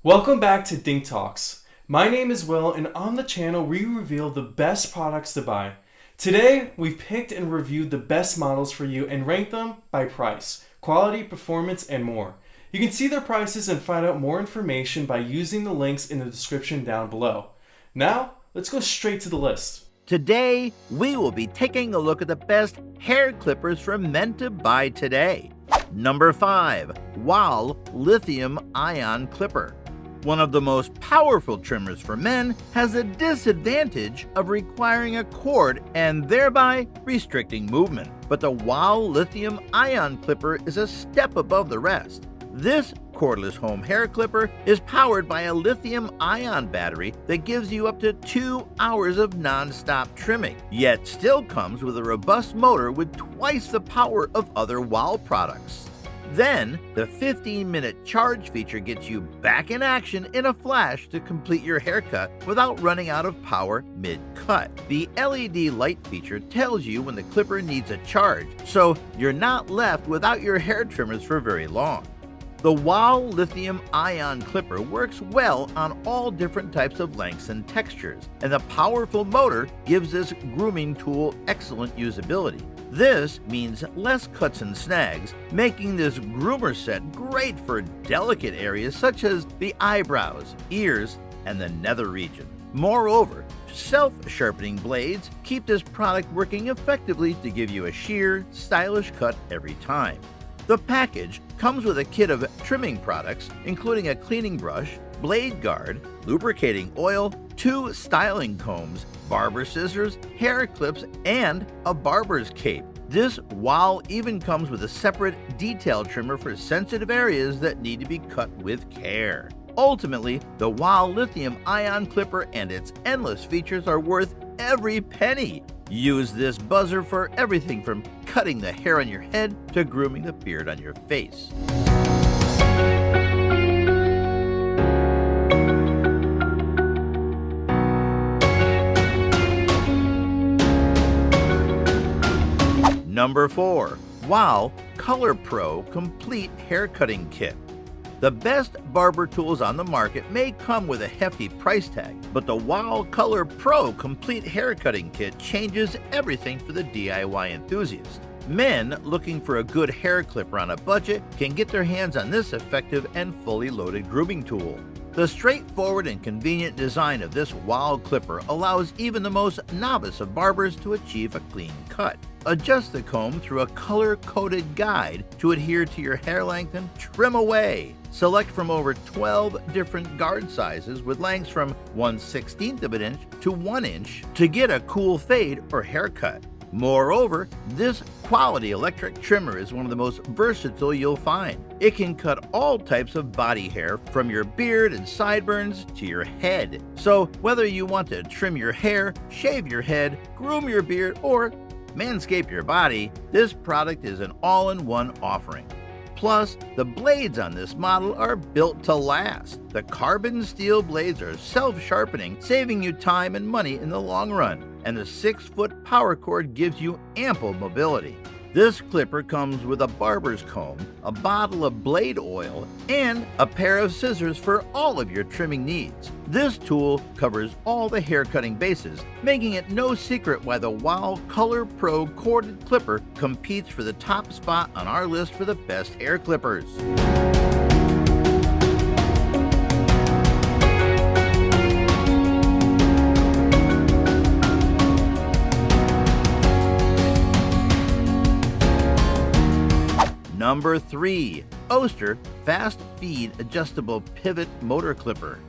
Welcome back to Think Talks. My name is Will, and on the channel we reveal the best products to buy. Today, we've picked and reviewed the best models for you and ranked them by price, quality, performance, and more. You can see their prices and find out more information by using the links in the description down below. Now, let's go straight to the list. Today, we will be taking a look at the best hair clippers for men to buy today. Number 5. Wahl Lithium Ion Clipper. One of the most powerful trimmers for men has the disadvantage of requiring a cord and thereby restricting movement. But the Wahl Lithium Ion Clipper is a step above the rest. This cordless home hair clipper is powered by a lithium-ion battery that gives you up to 2 hours of non-stop trimming, yet still comes with a robust motor with twice the power of other Wahl products. Then, the 15-minute charge feature gets you back in action in a flash to complete your haircut without running out of power mid-cut. The LED light feature tells you when the clipper needs a charge, so you're not left without your hair trimmers for very long. The Wahl Lithium Ion Clipper works well on all different types of lengths and textures, and the powerful motor gives this grooming tool excellent usability. This means less cuts and snags, making this groomer set great for delicate areas such as the eyebrows, ears, and the nether region. Moreover, self-sharpening blades keep this product working effectively to give you a sheer, stylish cut every time. The package comes with a kit of trimming products, including a cleaning brush, blade guard, lubricating oil, 2 styling combs, barber scissors, hair clips, and a barber's cape. This Wahl even comes with a separate detail trimmer for sensitive areas that need to be cut with care. Ultimately, the Wahl Lithium Ion Clipper and its endless features are worth every penny. Use this buzzer for everything from cutting the hair on your head to grooming the beard on your face. Number 4. Wahl Color Pro Complete Hair Cutting Kit. The best barber tools on the market may come with a hefty price tag, but the Wahl Color Pro Complete Hair Cutting Kit changes everything for the DIY enthusiast. Men looking for a good hair clipper on a budget can get their hands on this effective and fully loaded grooming tool. The straightforward and convenient design of this Wahl clipper allows even the most novice of barbers to achieve a clean cut. Adjust the comb through a color-coded guide to adhere to your hair length and trim away. Select from over 12 different guard sizes with lengths from 1/16 of an inch to 1 inch to get a cool fade or haircut. Moreover, this quality electric trimmer is one of the most versatile you'll find. It can cut all types of body hair from your beard and sideburns to your head. So whether you want to trim your hair, shave your head, groom your beard, or manscape your body, this product is an all-in-one offering. Plus, the blades on this model are built to last. The carbon steel blades are self-sharpening, saving you time and money in the long run, and the 6-foot power cord gives you ample mobility. This clipper comes with a barber's comb, a bottle of blade oil, and a pair of scissors for all of your trimming needs. This tool covers all the hair cutting bases, making it no secret why the Wahl Color Pro Corded Clipper competes for the top spot on our list for the best hair clippers. Number 3. Oster Fast Feed Adjustable Pivot Motor Clipper.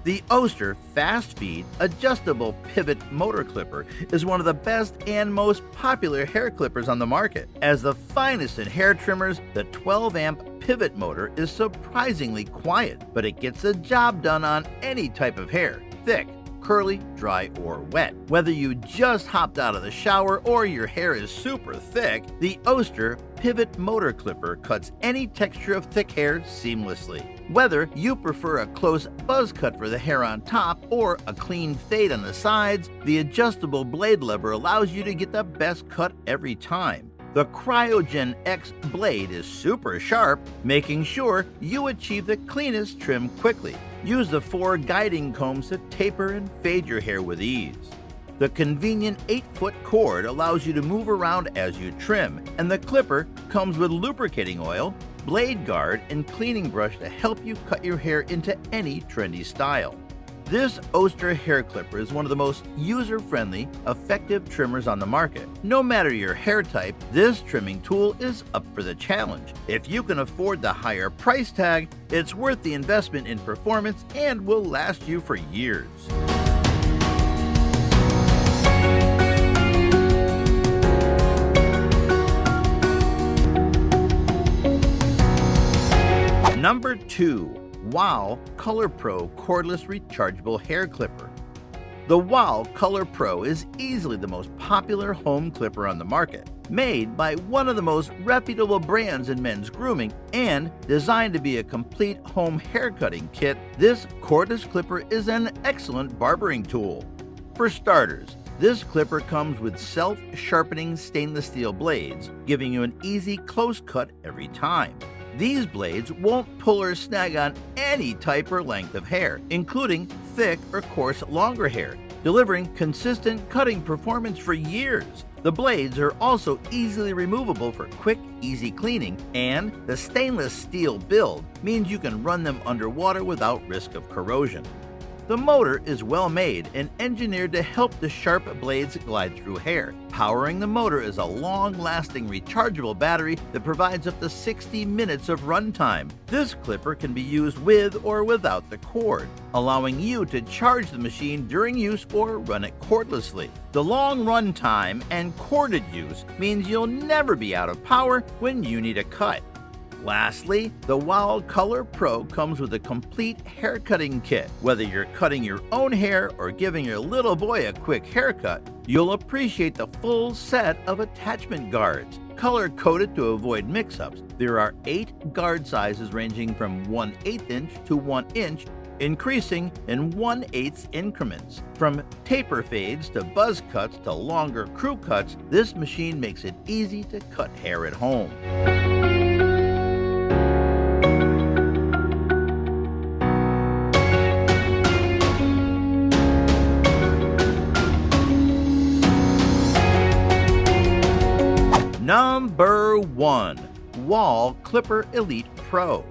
The Oster Fast Feed Adjustable Pivot Motor Clipper is one of the best and most popular hair clippers on the market. As the finest in hair trimmers, the 12-amp pivot motor is surprisingly quiet, but it gets the job done on any type of hair, thick, curly, dry, or wet. Whether you just hopped out of the shower or your hair is super thick, the Oster Pivot Motor Clipper cuts any texture of thick hair seamlessly. Whether you prefer a close buzz cut for the hair on top or a clean fade on the sides, the adjustable blade lever allows you to get the best cut every time. The Cryogen X blade is super sharp, making sure you achieve the cleanest trim quickly. Use the 4 guiding combs to taper and fade your hair with ease. The convenient 8-foot cord allows you to move around as you trim, and the clipper comes with lubricating oil, blade guard, and cleaning brush to help you cut your hair into any trendy style. This Oster hair clipper is one of the most user-friendly, effective trimmers on the market. No matter your hair type, this trimming tool is up for the challenge. If you can afford the higher price tag, it's worth the investment in performance and will last you for years. Number 2. Wahl Color Pro Cordless Rechargeable Hair Clipper. The Wahl Color Pro is easily the most popular home clipper on the market. Made by one of the most reputable brands in men's grooming and designed to be a complete home haircutting kit, this cordless clipper is an excellent barbering tool. For starters, this clipper comes with self-sharpening stainless steel blades, giving you an easy close cut every time. These blades won't pull or snag on any type or length of hair, including thick or coarse longer hair, delivering consistent cutting performance for years. The blades are also easily removable for quick, easy cleaning, and the stainless steel build means you can run them underwater without risk of corrosion. The motor is well made and engineered to help the sharp blades glide through hair. Powering the motor is a long-lasting rechargeable battery that provides up to 60 minutes of runtime. This clipper can be used with or without the cord, allowing you to charge the machine during use or run it cordlessly. The long runtime and corded use means you'll never be out of power when you need a cut. Lastly, the Wahl Color Pro comes with a complete hair cutting kit. Whether you're cutting your own hair or giving your little boy a quick haircut, you'll appreciate the full set of attachment guards. Color-coded to avoid mix-ups, there are 8 guard sizes ranging from 1/8 inch to 1 inch, increasing in 1/8 increments. From taper fades to buzz cuts to longer crew cuts, this machine makes it easy to cut hair at home. Number 1. Wahl Clipper Elite Pro.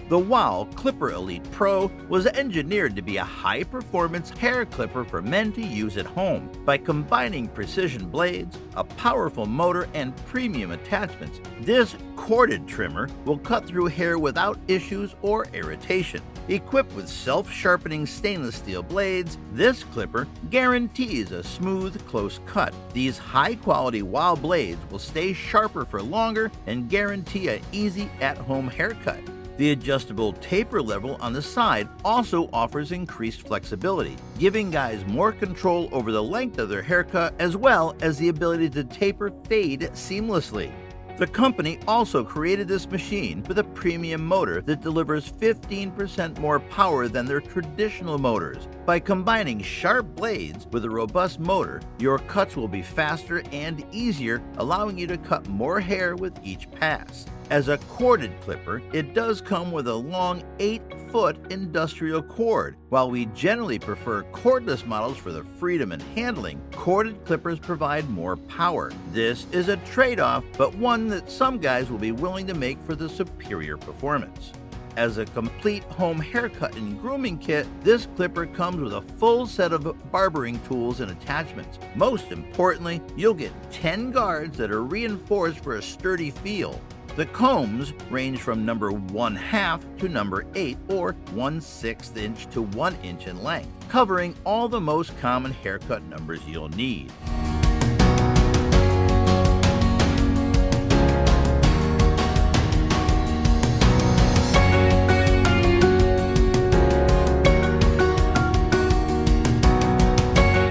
The Wahl Clipper Elite Pro was engineered to be a high-performance hair clipper for men to use at home. By combining precision blades, a powerful motor, and premium attachments, this corded trimmer will cut through hair without issues or irritation. Equipped with self-sharpening stainless steel blades, this clipper guarantees a smooth, close cut. These high-quality Wahl blades will stay sharper for longer and guarantee an easy at-home haircut. The adjustable taper level on the side also offers increased flexibility, giving guys more control over the length of their haircut as well as the ability to taper fade seamlessly. The company also created this machine with a premium motor that delivers 15% more power than their traditional motors. By combining sharp blades with a robust motor, your cuts will be faster and easier, allowing you to cut more hair with each pass. As a corded clipper, it does come with a long 8-foot industrial cord. While we generally prefer cordless models for the freedom and handling, corded clippers provide more power. This is a trade-off, but one that some guys will be willing to make for the superior performance. As a complete home haircut and grooming kit, this clipper comes with a full set of barbering tools and attachments. Most importantly, you'll get 10 guards that are reinforced for a sturdy feel. The combs range from number 1/2 to number 8 or 1/6 inch to 1 inch in length, covering all the most common haircut numbers you'll need.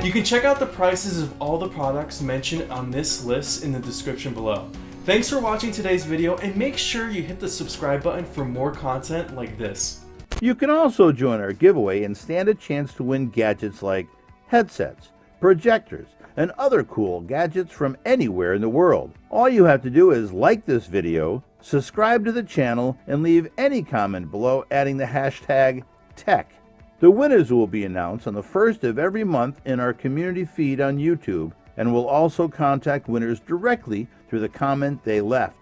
You can check out the prices of all the products mentioned on this list in the description below. Thanks for watching today's video, and make sure you hit the subscribe button for more content like this. You can also join our giveaway and stand a chance to win gadgets like headsets, projectors, and other cool gadgets from anywhere in the world. All you have to do is like this video, subscribe to the channel, and leave any comment below adding the hashtag Tech. The winners will be announced on the first of every month in our community feed on YouTube, and we'll also contact winners directly through the comment they left.